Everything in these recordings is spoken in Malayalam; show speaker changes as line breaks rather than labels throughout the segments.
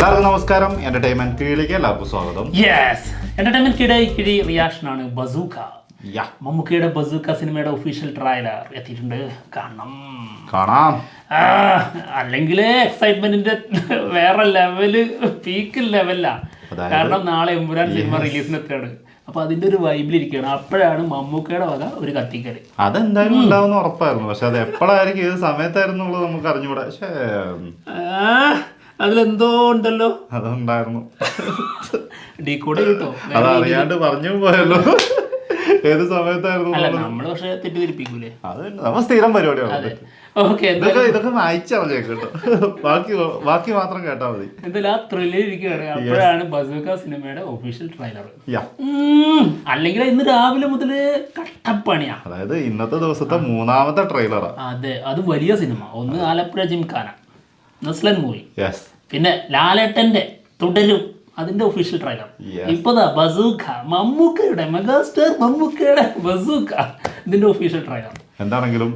എല്ലാവർക്കും നമസ്കാരം. എന്റർടൈൻമെന്റ് കിഴിയിലേക്ക് എല്ലാവർക്കും സ്വാഗതം.
എന്റർടൈൻമെന്റ് കിഴി റിയാക്ഷനാണ് ബസൂക്ക. മമ്മൂക്കയുടെ ബസൂക്ക സിനിമയുടെ ഒഫീഷ്യൽ ട്രailer എത്തിയിട്ടുണ്ട്. കാണാം. അല്ലെങ്കിൽ എക്സൈറ്റ്മെന്റിന്റെ വേറെ ലെവല്, പീക്ക് ലെവലാ. കാരണം നാളെ എമ്പുരാൻ സിനിമ റിലീസിനെത്താണ്. അപ്പൊ അതിന്റെ ഒരു വൈബിലിരിക്കുകയാണ്. അപ്പോഴാണ് മമ്മൂക്കയുടെ വക ഒരു കത്തിക്കല്.
അതെന്തായാലും ഉണ്ടാവുന്ന ഉറപ്പായിരുന്നു. പക്ഷെ അത് എപ്പോഴായിരിക്കും, ഏത് സമയത്തായിരുന്നു എന്നുള്ളത് നമുക്ക് അറിഞ്ഞുകൂടാ. പക്ഷേ
അതിലെന്തോ ഉണ്ടല്ലോ,
അതുണ്ടായിരുന്നു.
ഡീകോഡ് കിട്ടോ,
അതറിയാണ്ട് പറഞ്ഞു പോയല്ലോ ഏത് സമയത്തായിരുന്നു.
അല്ല, നമ്മള് പക്ഷെ തെറ്റിദ്ധരിപ്പിക്കൂലേ,
അത് നമ്മ സ്ഥിരം പരിപാടിയാണ്. ഇതൊക്കെ വായിച്ചറിഞ്ഞേട്ടോ, ബാക്കി മാത്രം കേട്ടാ മതി.
എന്തായാലും ആ ത്രില്ലിൽ ഇരിക്കുകയാണ്. അപ്പോഴാണ് ബസൂക്ക സിനിമയുടെ ഒഫീഷ്യൽ ട്രailer. അല്ലെങ്കിൽ ഇന്ന് രാവിലെ മുതൽ കട്ടപ്പണിയാ.
അതായത് ഇന്നത്തെ ദിവസത്തെ മൂന്നാമത്തെ ട്രെയിലറാ.
അതെ, അത് വലിയ സിനിമ. ഒന്ന് ആലപ്പുഴ ജിംഖാന നസ്ലൻ മൂവി, പിന്നെ ലാലേട്ടന്റെ തുടരും, അതിന്റെ ഒഫീഷ്യൽ ട്രailer. ഇപ്പതാ ബസൂക്ക, മമ്മൂക്കയുടെ മെഗാസ്റ്റാർ മമ്മൂക്കയുടെ ബസൂക്ക, ഇതിന്റെ ഒഫീഷ്യൽ ട്രailer.
എന്താണെങ്കിലും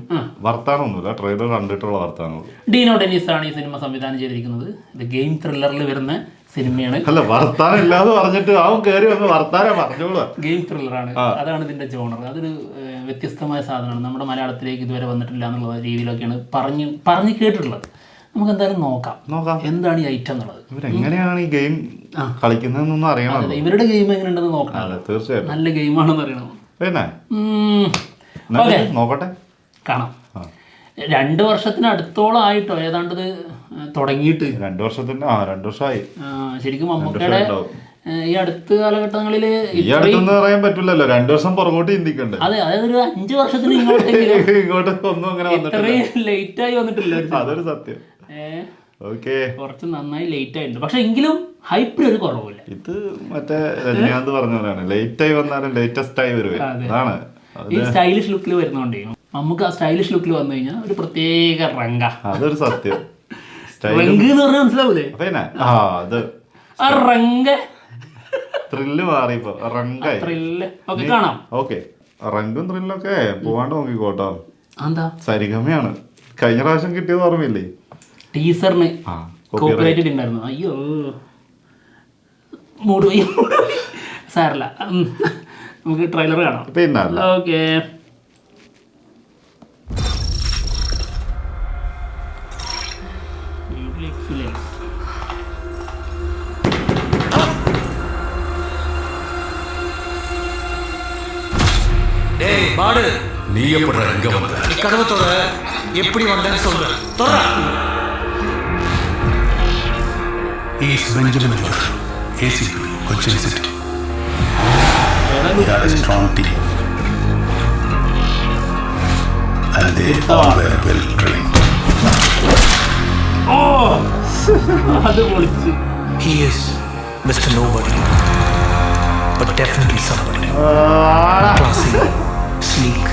വർത്താനൊന്നുമില്ല, ട്രെയിലർ കണ്ടിട്ടുള്ള വർത്താനമുള്ളൂ.
ഡീനോ ഡെന്നിസ് ആണ് ഈ സിനിമ സംവിധാനം ചെയ്തിരിക്കുന്നത്. ഇത് ഗെയിം ത്രില്ലറിൽ വരുന്ന സിനിമയാണ്.
അല്ല, വർത്താനം ഇല്ലാന്ന് പറഞ്ഞിട്ട് അവൻ കയറി വന്ന് വർത്താനം പറഞ്ഞോളൂ.
ഗെയിം ത്രില്ലറാണ്, അതാണ് ഇതിന്റെ ജോണർ. അതൊരു വ്യത്യസ്തമായ സാധനമാണ്. നമ്മുടെ മലയാളത്തിലേക്ക് ഇതുവരെ വന്നിട്ടില്ല എന്നുള്ള രീതിയിലൊക്കെയാണ് പറഞ്ഞ് കേട്ടിട്ടുള്ളത്. നമുക്ക് എന്തായാലും നോക്കാം എന്താണ് ഈ ഐറ്റം എന്നുള്ളത്.
ഇവരെങ്ങനെയാണ് ഈ ഗെയിം കളിക്കുന്നതെന്നൊന്നും അറിയണം.
ഇവരുടെ ഗെയിം എങ്ങനെയുണ്ടെന്ന് നോക്കണം.
തീർച്ചയായും
നല്ല ഗെയിമാണെന്ന് അറിയണം.
പിന്നെ നോക്കട്ടെ,
കാണാം. 2 വർഷത്തിന് അടുത്തോളം ആയിട്ടോ ഏതാണ്ടത് തുടങ്ങിയിട്ട്.
2 വർഷമായി
ശരിക്കും മമ്മൂക്കയുടെ ഈ അടുത്ത കാലഘട്ടങ്ങളില്
പറയാൻ പറ്റില്ലല്ലോ, 2 വർഷം പുറകോട്ട് ചിന്തിക്കണ്ടേ.
അതെ, അതായത് ഒരു 5 വർഷത്തിന്
ഇങ്ങോട്ടൊന്നും അങ്ങനെ
ലേറ്റ് ആയി വന്നിട്ടില്ല.
അതൊരു സത്യം.
കുറച്ച് നന്നായി ലേറ്റ് ആയിട്ടുണ്ട്. പക്ഷെ എങ്കിലും ഹൈപ്പിൽ ഒരു കുറവില്ല.
ഇത് മറ്റേ രജനീകാന്ത് പറഞ്ഞ പോലെയാണ്, ലേറ്റ് ആയി വന്നാലും ലേറ്റസ്റ്റ് ആയി വരുവേ. അതാണ്
ഈ സ്റ്റൈലിഷ് ലുക്കിൽ വരുന്നോണ്ടേ നമുക്ക് ആ സ്റ്റൈലിഷ് ലുക്കിൽ വന്നു കഴിഞ്ഞാൽ ഒരു പ്രത്യേക റങ്ക.
അതൊരു സത്യം.
റങ്ക് എന്ന് പറഞ്ഞാൽ മനസ്സിലാവൂലേ? ആ റങ്ക
ത്രില്ല് മാറിയപ്പോ റങ്കായി.
കാണാം.
ഓക്കെ, റങ്കും ത്രില്ലൊക്കെ പോവാണ്ട് നോക്കിക്കോട്ടോ.
എന്താ
സരിഗമയാണ് കഴിഞ്ഞ പ്രാവശ്യം കിട്ടിയത് ഓർമ്മയില്ലേ?
ടീസറിന് കോപ്പിറൈറ്റ് ഉണ്ടായിരുന്നു. അയ്യോ, മൂടുപോയി. സാരല്ല, നമുക്ക് ട്രെയിലർ കാണാം.
പിന്നെ
ഓക്കെ.
நீ எப்படி அங்க வந்த? நீ கதவை தொற, எப்படி வந்தேன்னு சொல்லு. தொற. He's Benjamin Josh, ACP, Cochin City. They are a strong team. And they all were well trained. He is Mr. Nobody, but definitely somebody. Classy, sleek.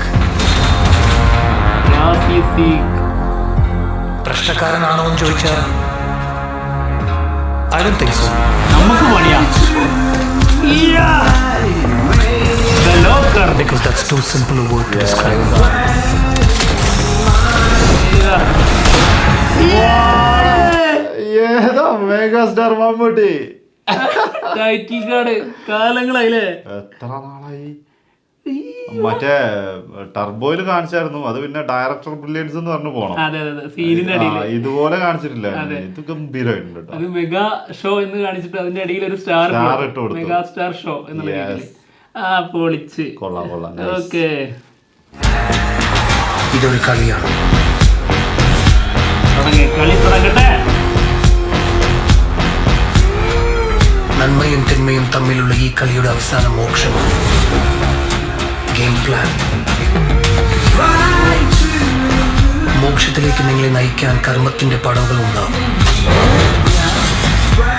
പ്രശ്നക്കാരനാണോ എന്ന് ചോദിച്ചാൽ I don't think so.
നമുക്ക് പണിയാ.
Because that's too simple a word to describe.
ഏതാ മെഗാസ്റ്റാർ മമ്മൂട്ടി.
ടൈറ്റിൽ കാർഡ് കാലങ്ങളായില്ലേ?
എത്ര നാളായി. മറ്റേ ടർബോയില് കാണിച്ചായിരുന്നു, അത് പിന്നെ ഡയറക്ടർ ബ്രില്യൻസ് എന്ന് പറഞ്ഞു പോണം. ഇതുപോലെ കാണിച്ചിട്ടില്ല. ഇത് ഗംഭീരമായിട്ടുണ്ട്.
അത് മെഗാ ഷോ എന്ന് കാണിച്ചിട്ട് അതിന്റെ ഇടയിൽ ഒരു സ്റ്റാർ ഇട്ട് കൊടുത്തു, മെഗാ സ്റ്റാർ ഷോ എന്നുള്ള പൊളിച്ച്.
കൊള്ളാം.
ഓക്കെ,
ഇതൊരു കളിയാണ്.
കളി തുടങ്ങട്ടെ.
നന്മയും തിന്മയും തമ്മിലുള്ള ഈ കളിയുടെ അവസാന മോക്ഷമാണ് ഗെയിം പ്ലാൻ. മോക്ഷത്തിലേക്ക് നിങ്ങളെ നയിക്കാൻ കർമ്മത്തിന്റെ പടവുകളുണ്ടാവും.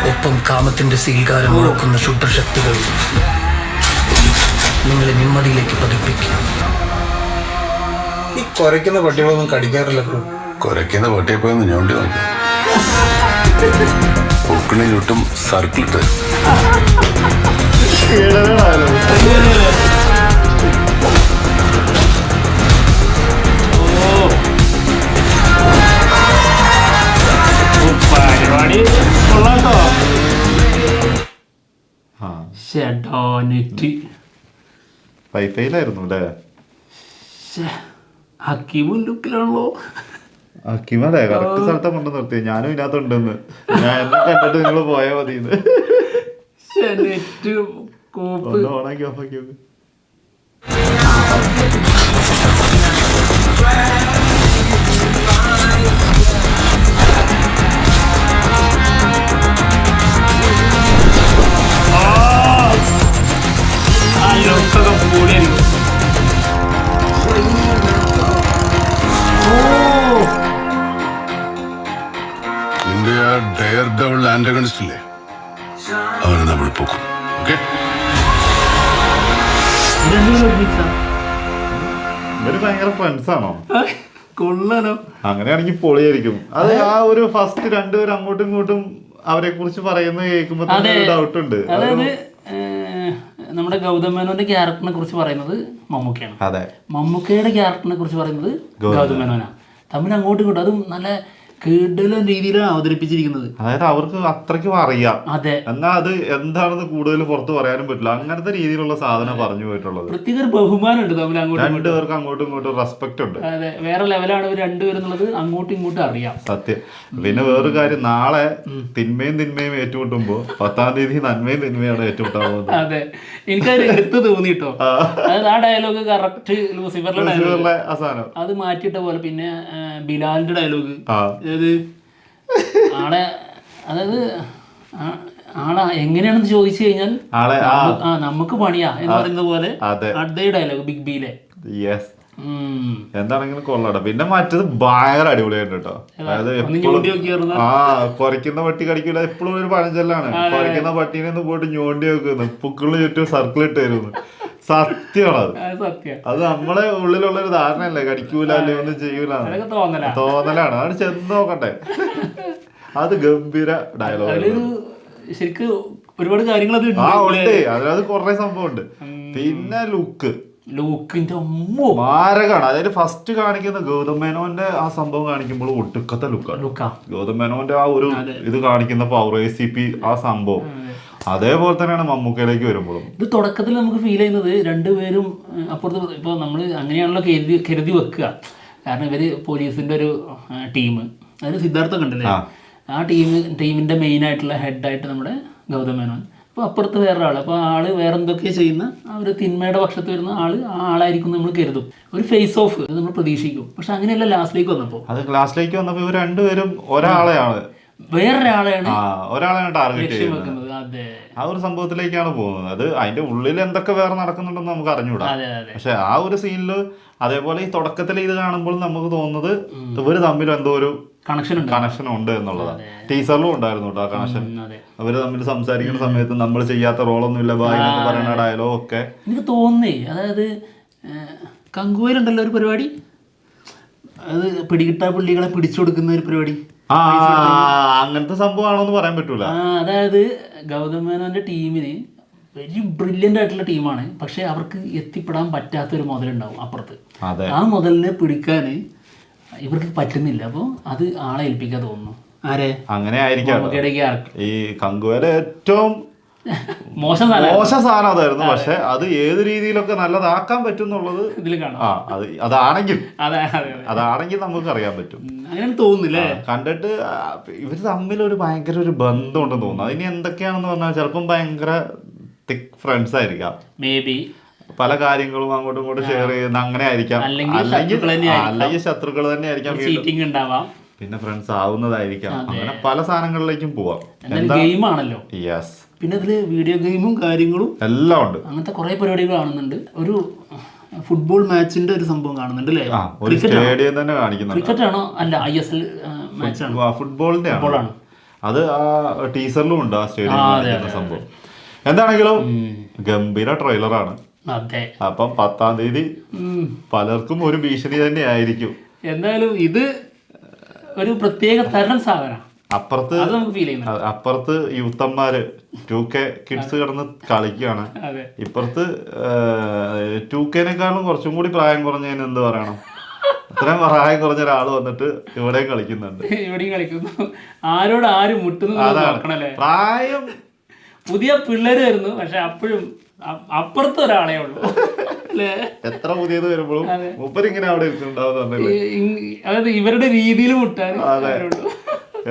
ഒപ്പം കാമത്തിന്റെ സീൽകാരം മുഴക്കുന്ന ക്ഷുദ്രശക്തികൾ നിങ്ങളെ നിമ്മതിയിലേക്ക് പതിപ്പിക്കും.
ഈ കുരയ്ക്കുന്ന പട്ടികളൊന്നും കടിക്കാറില്ല.
കുരയ്ക്കുന്ന പട്ടിയെ പോയൊന്ന് ഞോണ്ടി നോക്കി, പൊക്കിളിന് ചുറ്റും സർക്കിളിട്ട്.
പരിപാടി കൊള്ളാട്ടോ. ചേട്ടാ നെറ്റ്
വൈഫൈയിലായിരുന്നു അല്ലേ?
ഹക്കീമും ലുക്കിലാണല്ലോ.
ഹക്കീമല്ലേ കറക്റ്റ് സ്ഥലത്തെ കൊണ്ട് നിർത്തി. ഞാനും ഇതിനകത്തുണ്ടെന്ന് ഞാൻ എന്നെ കണ്ടിട്ട് നിങ്ങൾ പോയാൽ മതി.
നെറ്റ് കോപ്പ്
ഓണാക്കി ഓഫാക്കി നോക്ക്.
നിന്റെ ആ ഡെയർ ഡബിൾ ആന്റഗണിസ്റ്റ് ഇല്ലേ, അവനെ നമ്മൾ പോക്കും. ഓക്കെ,
ഇവര് ഭയങ്കര ഫ്രണ്ട്സ് ആണോ?
കൊള്ളാലോ.
അങ്ങനെയാണെങ്കിൽ പൊളിയായിരിക്കും. അത് ആ ഒരു ഫസ്റ്റ് രണ്ടുപേരും അങ്ങോട്ടും ഇങ്ങോട്ടും അവരെ കുറിച്ച് പറയുന്നത് കേൾക്കുമ്പോ ഡൗട്ട് ഉണ്ട്.
അതായത് നമ്മുടെ ഗൗതം മേനോന്റെ ക്യാരക്ടറിനെ കുറിച്ച് പറയുന്നത് മമ്മൂക്കയാണ്.
അതെ,
മമ്മൂക്കയുടെ ക്യാരക്ടറിനെ കുറിച്ച് പറയുന്നത് ഗൗതം മേനോനാണ്. തമ്മിൽ അങ്ങോട്ടും ഇങ്ങോട്ടും അതും നല്ല കിടലൻ രീതിയിലാണ് അവതരിപ്പിച്ചിരിക്കുന്നത്.
അതായത് അവർക്ക് അത്രയ്ക്കും അറിയാം.
അതെ,
എന്നാ അത് എന്താണെന്ന് കൂടുതൽ പുറത്ത് പറയാനും പറ്റില്ല. അങ്ങനത്തെ രീതിയിലുള്ള സാധനം പറഞ്ഞു പോയിട്ടുള്ളത്.
പ്രത്യേക ഒരു ബഹുമാനം ഉണ്ട് തമ്മിൽ അങ്ങോട്ടും
രണ്ടുപേർക്ക് അങ്ങോട്ടും ഇങ്ങോട്ടും റെസ്പെക്ട് ഉണ്ട്.
അതെ, വേറെ ലെവലാണ് ഇവർ രണ്ടുപേരും എന്നുള്ളത് അങ്ങോട്ടും ഇങ്ങോട്ടും അറിയാം.
സത്യം. പിന്നെ വേറൊരു കാര്യം, നാളെ തിന്മയും ഏറ്റുമുട്ടുമ്പോ 10-ാം തീയതി നന്മയും തിന്മയാണ് ഏറ്റുമുട്ടാൻ പോകുന്നത്.
അതെ, എനിക്കത് എടുത്ത് തോന്നിട്ടോ. അതായത് ആ ഡയലോഗ് കറക്റ്റ് ലൂസിഫറിലെ ഡയലോഗ്
അവസാനം
അത് മാറ്റിയിട്ട പോലെ. പിന്നെ ബിലാലിന്റെ ഡയലോഗ്, അതായത് ആളെ എങ്ങനെയാണെന്ന് ചോദിച്ചു കഴിഞ്ഞാൽ നമുക്ക് പണിയാ എന്ന് പറയുന്നത് പോലെ അതേ ഡയലോഗ് ബിഗ് ബിയിലെ.
എന്താണെങ്കിലും കൊള്ളാട. പിന്നെ മറ്റത് ഭയങ്കര അടിപൊളിയായിട്ട് കേട്ടോ. അതായത് കുറയ്ക്കുന്ന പട്ടി കടിക്കില്ല, എപ്പോഴും ഒരു പഴഞ്ചൊല്ലാണ്. കുറയ്ക്കുന്ന പട്ടീനെ ഒന്ന് പോയിട്ട് ഞോണ്ടി വെക്കുന്നു, പുക്കിളിന് ചുറ്റും സർക്കിൾ ഇട്ട് തരുന്നു. സത്യമാണത്. അത് നമ്മളെ ഉള്ളിലുള്ള ഒരു ധാരണയല്ലേ, കടിക്കൂല അല്ലേ ഒന്നും ചെയ്യൂല, തോന്നലാണ്. അത് ചെന്ന് നോക്കട്ടെ. അത് ഗംഭീര ഡയലോഗ്.
ശരിക്കും ഒരുപാട് കാര്യങ്ങൾ
ഉണ്ട്, അതിനകത്ത് കുറെ സംഭവം ഉണ്ട്. പിന്നെ
ലുക്കിന്റെ
മാരകാണ്. അതായത് ഫസ്റ്റ് കാണിക്കുന്ന ഗൗതം മേനോന്റെ ആ സംഭവം കാണിക്കുമ്പോൾ ഒട്ടുക്കത്തെ ലുക്കാണ്. ഗൗതം മേനോന്റെ ആ ഒരു ഇത് കാണിക്കുന്ന പവർ ACP ആ സംഭവം അതേപോലെ തന്നെയാണ് മമ്മൂക്കയിലേക്ക് വരുമ്പോഴും.
ഇത് തുടക്കത്തിൽ നമുക്ക് ഫീൽ ചെയ്യുന്നത് രണ്ടുപേരും അപ്പുറത്ത്. ഇപ്പോൾ നമ്മൾ അങ്ങനെയാണല്ലോ കരുതി വെക്കുക. കാരണം ഇവര് പോലീസിന്റെ ഒരു ടീം, അതിന് സിദ്ധാർത്ഥ കണ്ടില്ലേ, ആ ടീമിന്റെ മെയിൻ ആയിട്ടുള്ള ഹെഡായിട്ട് നമ്മുടെ ഗൗതം മേനോൻ. അപ്പോൾ അപ്പുറത്ത് വേറെ ആൾ, അപ്പോൾ ആള് വേറെ എന്തൊക്കെയോ ചെയ്യുന്ന ആ ഒരു തിന്മയുടെ പക്ഷത്ത് വരുന്ന ആ ആളായിരിക്കും നമ്മൾ കരുതും. ഒരു ഫേസ് ഓഫ് നമ്മൾ പ്രതീക്ഷിക്കും. പക്ഷെ അങ്ങനെയല്ല ലാസ്റ്റിലേക്ക് വന്നപ്പോൾ
ഇവർ രണ്ടുപേരും ഒരാളെയാണ് ടാർഗറ്റ് ചെയ്യുന്നത്. ആ ഒരു സംഭവത്തിലേക്കാണ് പോകുന്നത്. അത് അതിന്റെ ഉള്ളിൽ എന്തൊക്കെ വേറെ നടക്കുന്നുണ്ടെന്ന് നമുക്ക് അറിഞ്ഞൂടാ. പക്ഷെ ആ ഒരു സീനില് അതേപോലെ ഈ തുടക്കത്തിൽ ഇത് കാണുമ്പോൾ നമുക്ക് തോന്നുന്നത് ഇവര് തമ്മിൽ എന്തോ ഒരു കണക്ഷൻ ഉണ്ട് എന്നുള്ളതാണ്. ടീച്ചറിലും ഉണ്ടായിരുന്നു കേട്ടോ ആ കണക്ഷൻ. അവര് തമ്മിൽ സംസാരിക്കുന്ന സമയത്ത് നമ്മൾ ചെയ്യാത്ത റോളൊന്നും ഇല്ല ബായ് എന്ന് പറയുന്ന ഡയലോഗ് ഒക്കെ
എനിക്ക് തോന്നി. അതായത് കങ്കുവയിലുണ്ടല്ലോ ഒരു പരിപാടി, അത് പിടികിട്ടാ പുള്ളികളെ പിടിച്ചു കൊടുക്കുന്ന ഒരു പരിപാടി.
അങ്ങനത്തെ സംഭവമാണോന്ന് പറയാൻ പറ്റൂല.
അതായത് ഗൗതം മേനോന്റെ ടീമിന് വെരി ബ്രില്യൻ്റ് ആയിട്ടുള്ള ടീമാണ്. പക്ഷെ അവർക്ക് എത്തിപ്പെടാൻ പറ്റാത്തൊരു മുതലുണ്ടാവും അപ്പുറത്ത്. ആ മുതലിനെ പിടിക്കാൻ ഇവർക്ക് പറ്റുന്നില്ല. അപ്പോൾ അത് ആളെ ഏൽപ്പിക്കാൻ തോന്നുന്നു. ആരെ
അങ്ങനെ ആയിരിക്കാം. ഈ കങ്കുവയിലെ ഏറ്റവും
മോശം
സാധനം അതായിരുന്നു. പക്ഷെ അത് ഏത് രീതിയിലൊക്കെ നല്ലതാക്കാൻ പറ്റും എന്നുള്ളത്
ഇതിൽ കാണാം.
അതാണെങ്കിൽ നമുക്ക് അറിയാൻ പറ്റും.
അങ്ങനെ തോന്നുന്നില്ലേ
കണ്ടിട്ട്. ഇവര് തമ്മിൽ ഒരു ഭയങ്കര ഒരു ബന്ധം ഉണ്ടെന്ന് തോന്നുന്നു. അതിന് എന്തൊക്കെയാണെന്ന് പറഞ്ഞാൽ ചിലപ്പം ഭയങ്കര തിക് ഫ്രണ്ട്സ് ആയിരിക്കാം.
മേ ബി
പല കാര്യങ്ങളും അങ്ങോട്ടും ഇങ്ങോട്ടും ഷെയർ ചെയ്യുന്ന അങ്ങനെ ആയിരിക്കാം. അല്ലെങ്കിൽ ശത്രുക്കൾ തന്നെ ആയിരിക്കാം. പിന്നെ ഫ്രണ്ട്സ് ആവുന്നതായിരിക്കാം. അങ്ങനെ പല സാധനങ്ങളിലേക്കും പോവാം.
ഗെയിമാണല്ലോ.
യെസ്.
പിന്നെ അതില് വീഡിയോ ഗെയിമും കാര്യങ്ങളും
എല്ലാം ഉണ്ട്.
അങ്ങനത്തെ കുറെ പരിപാടികൾ കാണുന്നുണ്ട്. ഒരു ഫുട്ബോൾ മാച്ചിന്റെ ഒരു സംഭവം കാണുന്നുണ്ട് അല്ലേ?
സ്റ്റേഡിയം തന്നെ കാണിക്കുന്നുണ്ട്.
ക്രിക്കറ്റ് ആണോ? അല്ല, ISL മാച്ചാണ്.
ഫുട്ബോളിന്റെ ആണ് അത്. ആ ടീസറിലും ഉണ്ട് ആ സ്റ്റേഡിയം സംഭവം. എന്താണെങ്കിലും ഗംഭീര ട്രെയിലറാണ്. അപ്പം 10-ാം തീയതി പലർക്കും ഒരു ഭീഷണി തന്നെ ആയിരിക്കും.
എന്തായാലും ഇത് ഒരു പ്രത്യേക തരം സാധനം.
അപ്പുറത്ത് യൂത്തന്മാര് 2K കിഡ്സ് കിടന്ന് കളിക്കുകയാണ്. ഇപ്പുറത്ത് 2Kനേക്കാളും കുറച്ചും കൂടി പ്രായം കുറഞ്ഞതിന് എന്ത് പറയണം, അത്രയും പ്രായം കുറഞ്ഞ ഒരാൾ വന്നിട്ട് ഇവിടെയും കളിക്കുന്നുണ്ട്.
ആരോട് ആരും മുട്ടുന്നു.
പ്രായം
പുതിയ പിള്ളേര് വരുന്നു, പക്ഷെ അപ്പോഴും അപ്പുറത്ത് ഒരാളെ ഉള്ളൂ അല്ലേ?
എത്ര പുതിയത് വരുമ്പോഴും മൂപ്പരിങ്ങനെ അവിടെ ഇരിക്കുന്നുണ്ടാവും.
അതായത് ഇവരുടെ രീതിയിൽ മുട്ടാൻ.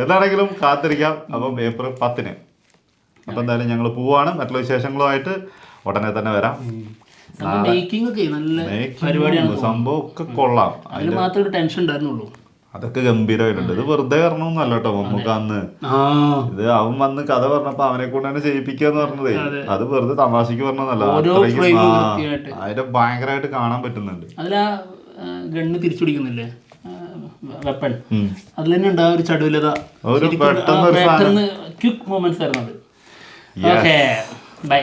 എന്താണെങ്കിലും കാത്തിരിക്കാം. അപ്പം ഏപ്രിൽ 10 അപ്പൊ എന്തായാലും ഞങ്ങൾ പോവാണ്. മറ്റുള്ള വിശേഷങ്ങളുമായിട്ട് ഉടനെ തന്നെ വരാം. സംഭവം ഒക്കെ കൊള്ളാം.
അതിന് മാത്രം ഒരു ടെൻഷൻ ഉണ്ടായിരുന്നുള്ളൂ.
അതൊക്കെ ഗംഭീരമായിട്ടുണ്ട്. ഇത് വെറുതെ പറഞ്ഞൊന്നല്ല കേട്ടോ നമുക്ക് അന്ന്. ഇത് അവൻ വന്ന് കഥ പറഞ്ഞപ്പോ അവനെ കൊണ്ട് തന്നെ ചെയ്യിപ്പിക്കാന്ന് പറഞ്ഞതേ, അത് വെറുതെ തമാശക്ക് പറഞ്ഞതല്ല. അതിന്റെ ഭയങ്കരമായിട്ട് കാണാൻ പറ്റുന്നുണ്ട്.
അതിലാ ഗണ്ണ് തിരിച്ചു പിടിക്കുന്നില്ലേ, വെപ്പൺ, അതിൽ തന്നെ ഉണ്ടാവും ഒരു ചടുലത, പെട്ടെന്ന് ക്വിക്ക് മൊമെന്റ്സ് ആയിരുന്നു അത്. Okay, by.